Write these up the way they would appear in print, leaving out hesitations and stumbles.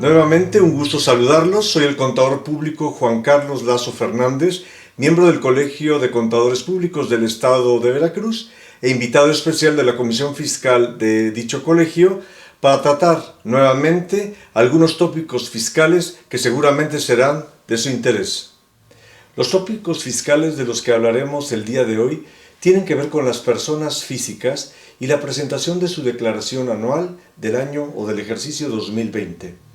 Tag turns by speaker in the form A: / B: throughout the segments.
A: Nuevamente, un gusto saludarlos. Soy el contador público Juan Carlos Lazo Fernández, miembro del Colegio de Contadores Públicos del Estado de Veracruz e invitado especial de la Comisión Fiscal de dicho colegio para tratar nuevamente algunos tópicos fiscales que seguramente serán de su interés. Los tópicos fiscales de los que hablaremos el día de hoy tienen que ver con las personas físicas y la presentación de su declaración anual del año o del ejercicio 2020.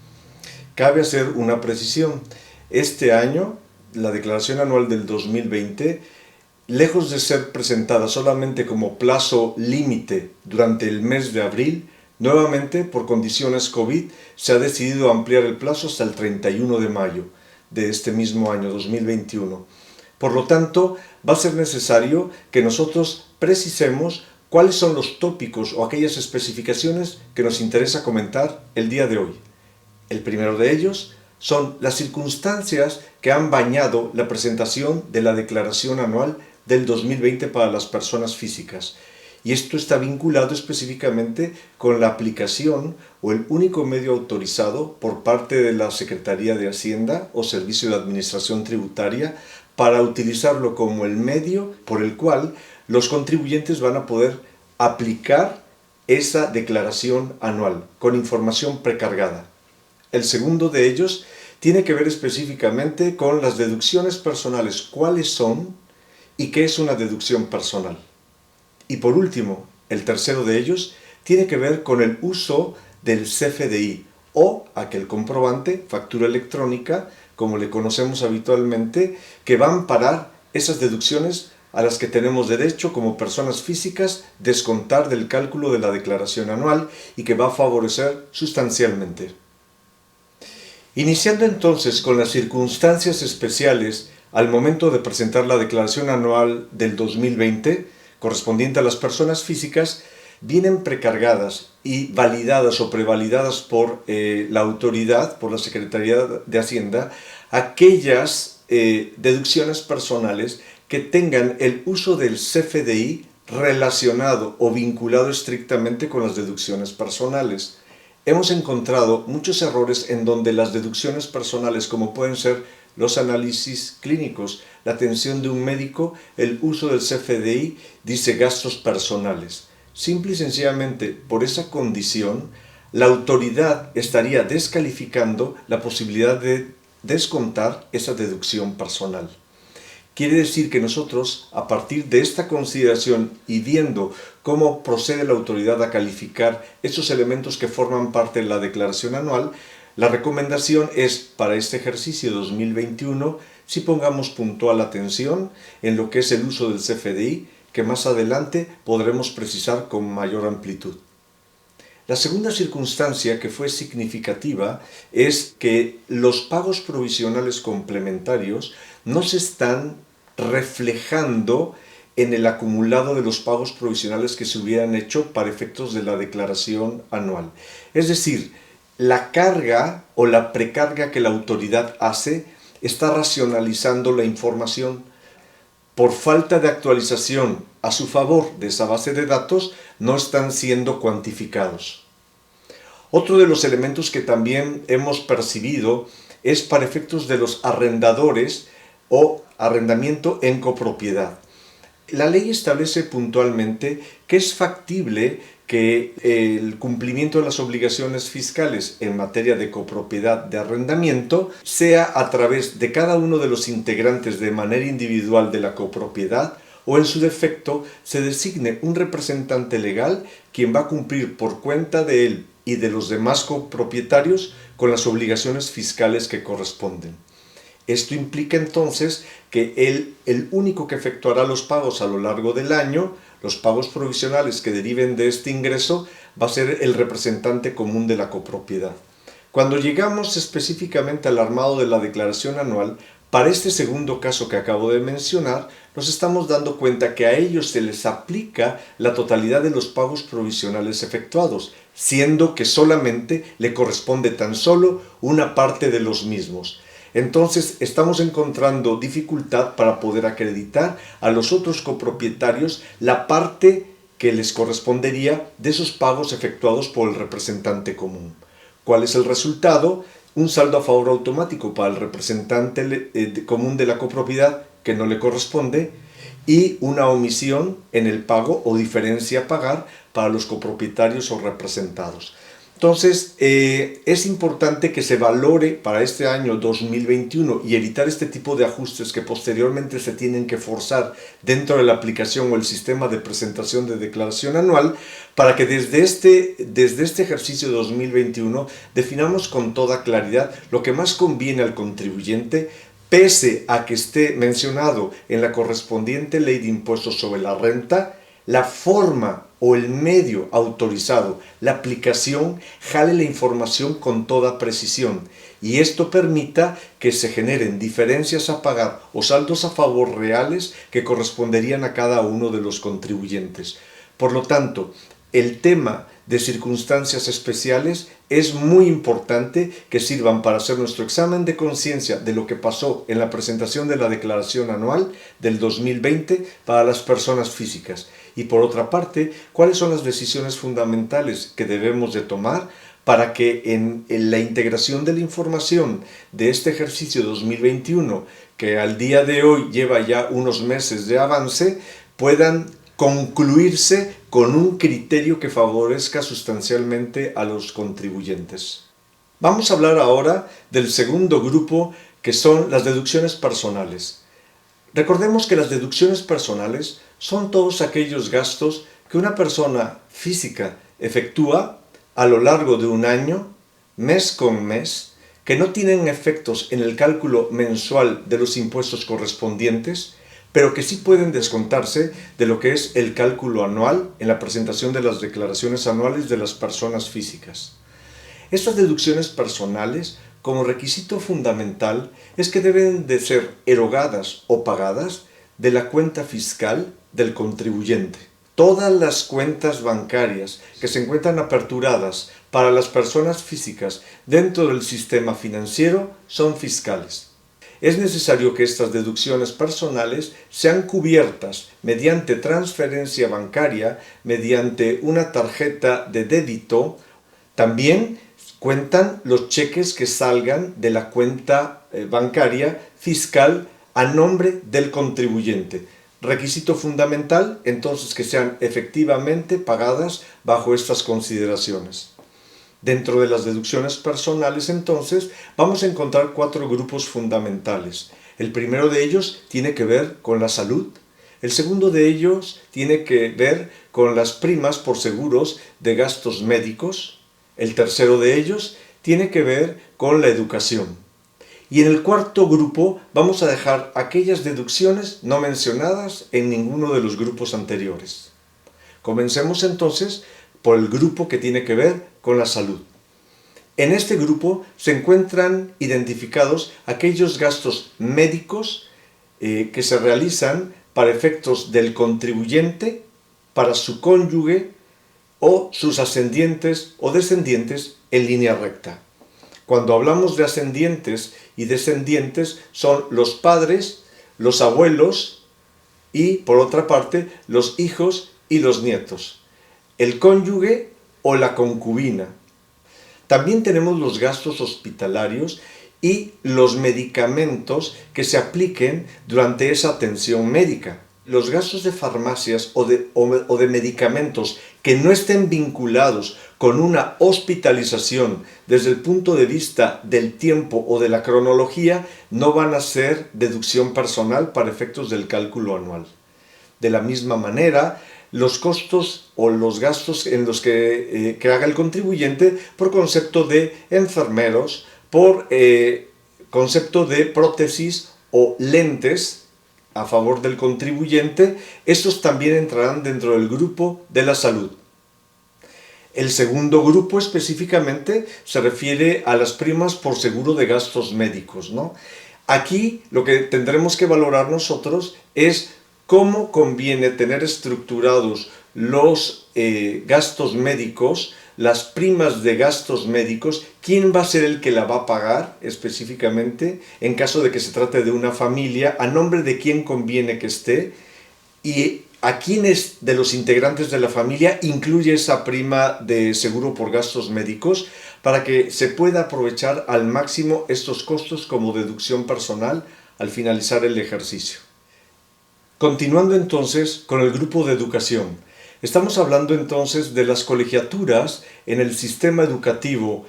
A: Cabe hacer una precisión. Este año, la declaración anual del 2020, lejos de ser presentada solamente como plazo límite durante el mes de abril, nuevamente por condiciones COVID se ha decidido ampliar el plazo hasta el 31 de mayo de este mismo año 2021. Por lo tanto, va a ser necesario que nosotros precisemos cuáles son los tópicos o aquellas especificaciones que nos interesa comentar el día de hoy. El primero de ellos son las circunstancias que han bañado la presentación de la declaración anual del 2020 para las personas físicas. Y esto está vinculado específicamente con la aplicación o el único medio autorizado por parte de la Secretaría de Hacienda o Servicio de Administración Tributaria para utilizarlo como el medio por el cual los contribuyentes van a poder aplicar esa declaración anual con información precargada. El segundo de ellos tiene que ver específicamente con las deducciones personales, cuáles son y qué es una deducción personal. Y por último, el tercero de ellos tiene que ver con el uso del CFDI o aquel comprobante, factura electrónica, como le conocemos habitualmente, que va a amparar esas deducciones a las que tenemos derecho como personas físicas descontar del cálculo de la declaración anual y que va a favorecer sustancialmente. Iniciando entonces con las circunstancias especiales al momento de presentar la declaración anual del 2020, correspondiente a las personas físicas, vienen precargadas y validadas o prevalidadas por la autoridad, por la Secretaría de Hacienda, aquellas deducciones personales que tengan el uso del CFDI relacionado o vinculado estrictamente con las deducciones personales. Hemos encontrado muchos errores en donde las deducciones personales, como pueden ser los análisis clínicos, la atención de un médico, el uso del CFDI, dice gastos personales. Simple y sencillamente, por esa condición, la autoridad estaría descalificando la posibilidad de descontar esa deducción personal. Quiere decir que nosotros, a partir de esta consideración y viendo cómo procede la autoridad a calificar esos elementos que forman parte de la declaración anual, la recomendación es para este ejercicio 2021 si pongamos puntual atención en lo que es el uso del CFDI, que más adelante podremos precisar con mayor amplitud. La segunda circunstancia que fue significativa es que los pagos provisionales complementarios no se están reflejando en el acumulado de los pagos provisionales que se hubieran hecho para efectos de la declaración anual. Es decir, la carga o la precarga que la autoridad hace está racionalizando la información. Por falta de actualización a su favor de esa base de datos, no están siendo cuantificados. Otro de los elementos que también hemos percibido es para efectos de los arrendadores o arrendamiento en copropiedad. La ley establece puntualmente que es factible que el cumplimiento de las obligaciones fiscales en materia de copropiedad de arrendamiento sea a través de cada uno de los integrantes de manera individual de la copropiedad o en su defecto se designe un representante legal quien va a cumplir por cuenta de él y de los demás copropietarios con las obligaciones fiscales que corresponden. Esto implica entonces que el único que efectuará los pagos a lo largo del año, los pagos provisionales que deriven de este ingreso, va a ser el representante común de la copropiedad. Cuando llegamos específicamente al armado de la declaración anual, para este segundo caso que acabo de mencionar, nos estamos dando cuenta que a ellos se les aplica la totalidad de los pagos provisionales efectuados, siendo que solamente le corresponde tan solo una parte de los mismos. Entonces estamos encontrando dificultad para poder acreditar a los otros copropietarios la parte que les correspondería de esos pagos efectuados por el representante común. ¿Cuál es el resultado? Un saldo a favor automático para el representante común de la copropiedad que no le corresponde y una omisión en el pago o diferencia a pagar para los copropietarios o representados. Entonces, es importante que se valore para este año 2021 y evitar este tipo de ajustes que posteriormente se tienen que forzar dentro de la aplicación o el sistema de presentación de declaración anual, para que desde este ejercicio 2021 definamos con toda claridad lo que más conviene al contribuyente, pese a que esté mencionado en la correspondiente ley de impuestos sobre la renta, la forma o el medio autorizado, la aplicación, jale la información con toda precisión y esto permita que se generen diferencias a pagar o saldos a favor reales que corresponderían a cada uno de los contribuyentes. Por lo tanto, el tema de circunstancias especiales es muy importante que sirvan para hacer nuestro examen de conciencia de lo que pasó en la presentación de la declaración anual del 2020 para las personas físicas. Y por otra parte, ¿cuáles son las decisiones fundamentales que debemos de tomar para que en la integración de la información de este ejercicio 2021, que al día de hoy lleva ya unos meses de avance, puedan concluirse con un criterio que favorezca sustancialmente a los contribuyentes? Vamos a hablar ahora del segundo grupo, que son las deducciones personales. Recordemos que las deducciones personales son todos aquellos gastos que una persona física efectúa a lo largo de un año, mes con mes, que no tienen efectos en el cálculo mensual de los impuestos correspondientes, pero que sí pueden descontarse de lo que es el cálculo anual en la presentación de las declaraciones anuales de las personas físicas. Estas deducciones personales, como requisito fundamental, es que deben de ser erogadas o pagadas de la cuenta fiscal del contribuyente. Todas las cuentas bancarias que se encuentran aperturadas para las personas físicas dentro del sistema financiero son fiscales. Es necesario que estas deducciones personales sean cubiertas mediante transferencia bancaria, mediante una tarjeta de débito. También cuentan los cheques que salgan de la cuenta bancaria fiscal a nombre del contribuyente. Requisito fundamental, entonces, que sean efectivamente pagadas bajo estas consideraciones. Dentro de las deducciones personales, entonces, vamos a encontrar 4 grupos fundamentales. El primero de ellos tiene que ver con la salud. El segundo de ellos tiene que ver con las primas por seguros de gastos médicos. El tercero de ellos tiene que ver con la educación. Y en el cuarto grupo vamos a dejar aquellas deducciones no mencionadas en ninguno de los grupos anteriores. Comencemos entonces por el grupo que tiene que ver con la salud. En este grupo se encuentran identificados aquellos gastos médicos que se realizan para efectos del contribuyente, para su cónyuge o sus ascendientes o descendientes en línea recta. Cuando hablamos de ascendientes y descendientes son los padres, los abuelos y, por otra parte, los hijos y los nietos, el cónyuge o la concubina. También tenemos los gastos hospitalarios y los medicamentos que se apliquen durante esa atención médica. Los gastos de farmacias o de medicamentos que no estén vinculados con una hospitalización desde el punto de vista del tiempo o de la cronología no van a ser deducción personal para efectos del cálculo anual. De la misma manera, los costos o los gastos en los que haga el contribuyente por concepto de enfermeros, por concepto de prótesis o lentes a favor del contribuyente, estos también entrarán dentro del grupo de la salud. El segundo grupo específicamente se refiere a las primas por seguro de gastos médicos, ¿no? Aquí lo que tendremos que valorar nosotros es cómo conviene tener estructurados los gastos médicos, las primas de gastos médicos, quién va a ser el que la va a pagar específicamente en caso de que se trate de una familia, a nombre de quién conviene que esté y a quiénes de los integrantes de la familia incluye esa prima de seguro por gastos médicos, para que se pueda aprovechar al máximo estos costos como deducción personal al finalizar el ejercicio. Continuando entonces con el grupo de educación. Estamos hablando entonces de las colegiaturas en el sistema educativo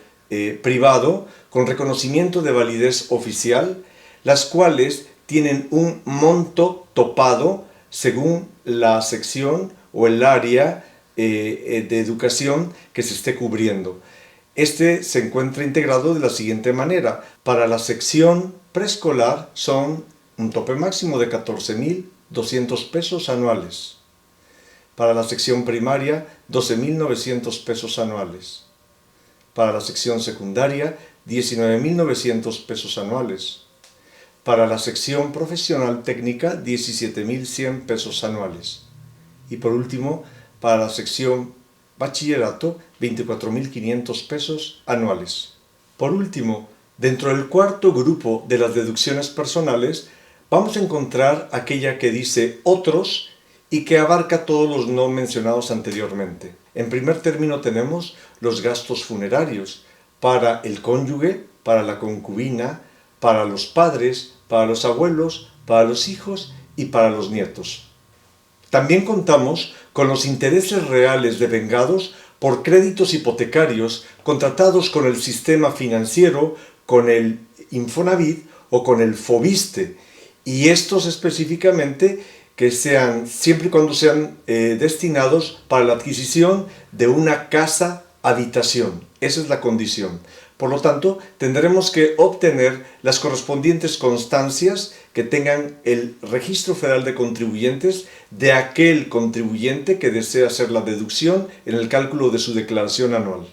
A: privado con reconocimiento de validez oficial, las cuales tienen un monto topado según la sección o el área de educación que se esté cubriendo. Este se encuentra integrado de la siguiente manera. Para la sección preescolar son un tope máximo de 14.200 pesos anuales. Para la sección primaria, 12.900 pesos anuales. Para la sección secundaria, 19.900 pesos anuales. Para la sección profesional técnica, 17.100 pesos anuales. Y por último, para la sección bachillerato, 24.500 pesos anuales. Por último, dentro del cuarto grupo de las deducciones personales, vamos a encontrar aquella que dice otros y que abarca todos los no mencionados anteriormente. En primer término tenemos los gastos funerarios para el cónyuge, para la concubina, para los padres, para los abuelos, para los hijos y para los nietos. También contamos con los intereses reales devengados por créditos hipotecarios contratados con el sistema financiero, con el Infonavit o con el Fobiste, y estos específicamente que sean, siempre y cuando sean destinados para la adquisición de una casa habitación. Esa es la condición. Por lo tanto, tendremos que obtener las correspondientes constancias que tengan el Registro Federal de Contribuyentes de aquel contribuyente que desea hacer la deducción en el cálculo de su declaración anual.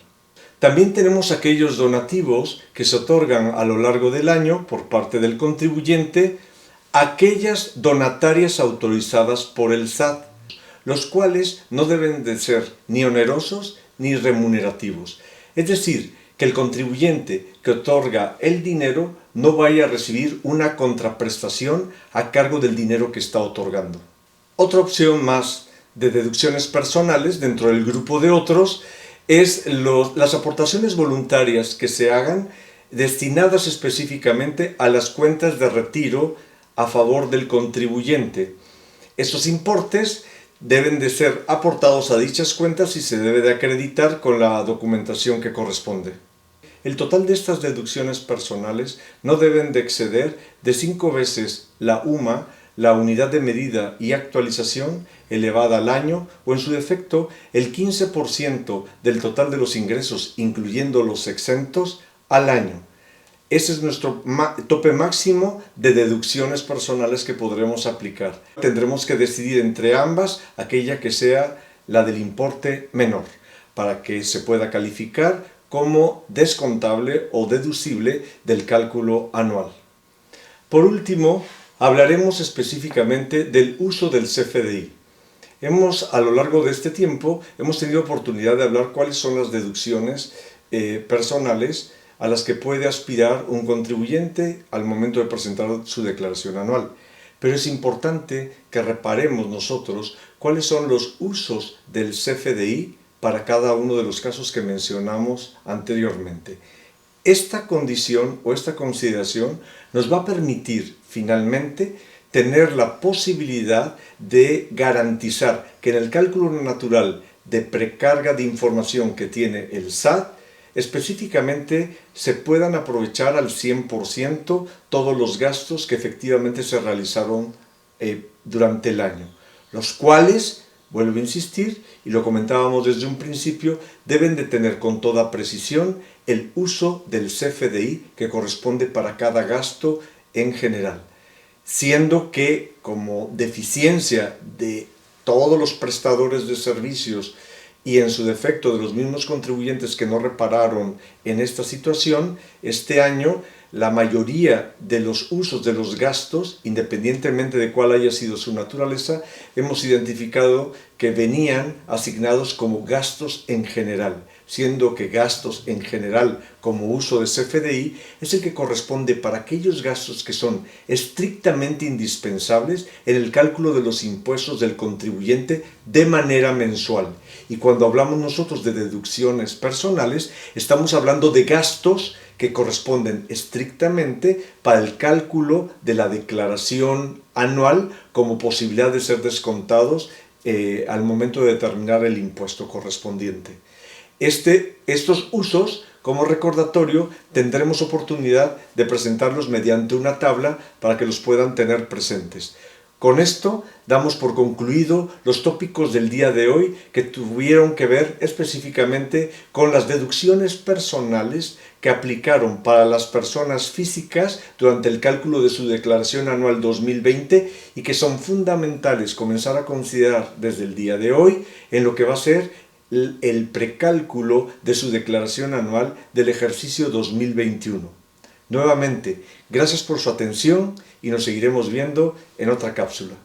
A: También tenemos aquellos donativos que se otorgan a lo largo del año por parte del contribuyente, aquellas donatarias autorizadas por el SAT, los cuales no deben de ser ni onerosos ni remunerativos. Es decir, que el contribuyente que otorga el dinero no vaya a recibir una contraprestación a cargo del dinero que está otorgando. Otra opción más de deducciones personales dentro del grupo de otros es las aportaciones voluntarias que se hagan destinadas específicamente a las cuentas de retiro a favor del contribuyente. Estos importes deben de ser aportados a dichas cuentas y se debe de acreditar con la documentación que corresponde. El total de estas deducciones personales no deben de exceder de 5 veces la UMA, la unidad de medida y actualización elevada al año, o en su defecto el 15% del total de los ingresos, incluyendo los exentos, al año. Ese es nuestro tope máximo de deducciones personales que podremos aplicar. Tendremos que decidir entre ambas aquella que sea la del importe menor, para que se pueda calificar como descontable o deducible del cálculo anual. Por último, hablaremos específicamente del uso del CFDI. A lo largo de este tiempo, hemos tenido oportunidad de hablar cuáles son las deducciones personales a las que puede aspirar un contribuyente al momento de presentar su declaración anual. Pero es importante que reparemos nosotros cuáles son los usos del CFDI para cada uno de los casos que mencionamos anteriormente. Esta condición o esta consideración nos va a permitir finalmente tener la posibilidad de garantizar que en el cálculo natural de precarga de información que tiene el SAT, específicamente se puedan aprovechar al 100% todos los gastos que efectivamente se realizaron durante el año, los cuales, vuelvo a insistir, y lo comentábamos desde un principio, deben de tener con toda precisión el uso del CFDI que corresponde para cada gasto en general, siendo que como deficiencia de todos los prestadores de servicios y en su defecto de los mismos contribuyentes que no repararon en esta situación, este año la mayoría de los usos de los gastos, independientemente de cuál haya sido su naturaleza, hemos identificado que venían asignados como gastos en general, siendo que gastos en general como uso de CFDI es el que corresponde para aquellos gastos que son estrictamente indispensables en el cálculo de los impuestos del contribuyente de manera mensual. Y cuando hablamos nosotros de deducciones personales, estamos hablando de gastos que corresponden estrictamente para el cálculo de la declaración anual como posibilidad de ser descontados al momento de determinar el impuesto correspondiente. Estos usos, como recordatorio, tendremos oportunidad de presentarlos mediante una tabla para que los puedan tener presentes. Con esto damos por concluido los tópicos del día de hoy que tuvieron que ver específicamente con las deducciones personales que aplicaron para las personas físicas durante el cálculo de su declaración anual 2020 y que son fundamentales comenzar a considerar desde el día de hoy en lo que va a ser el precálculo de su declaración anual del ejercicio 2021. Nuevamente, gracias por su atención y nos seguiremos viendo en otra cápsula.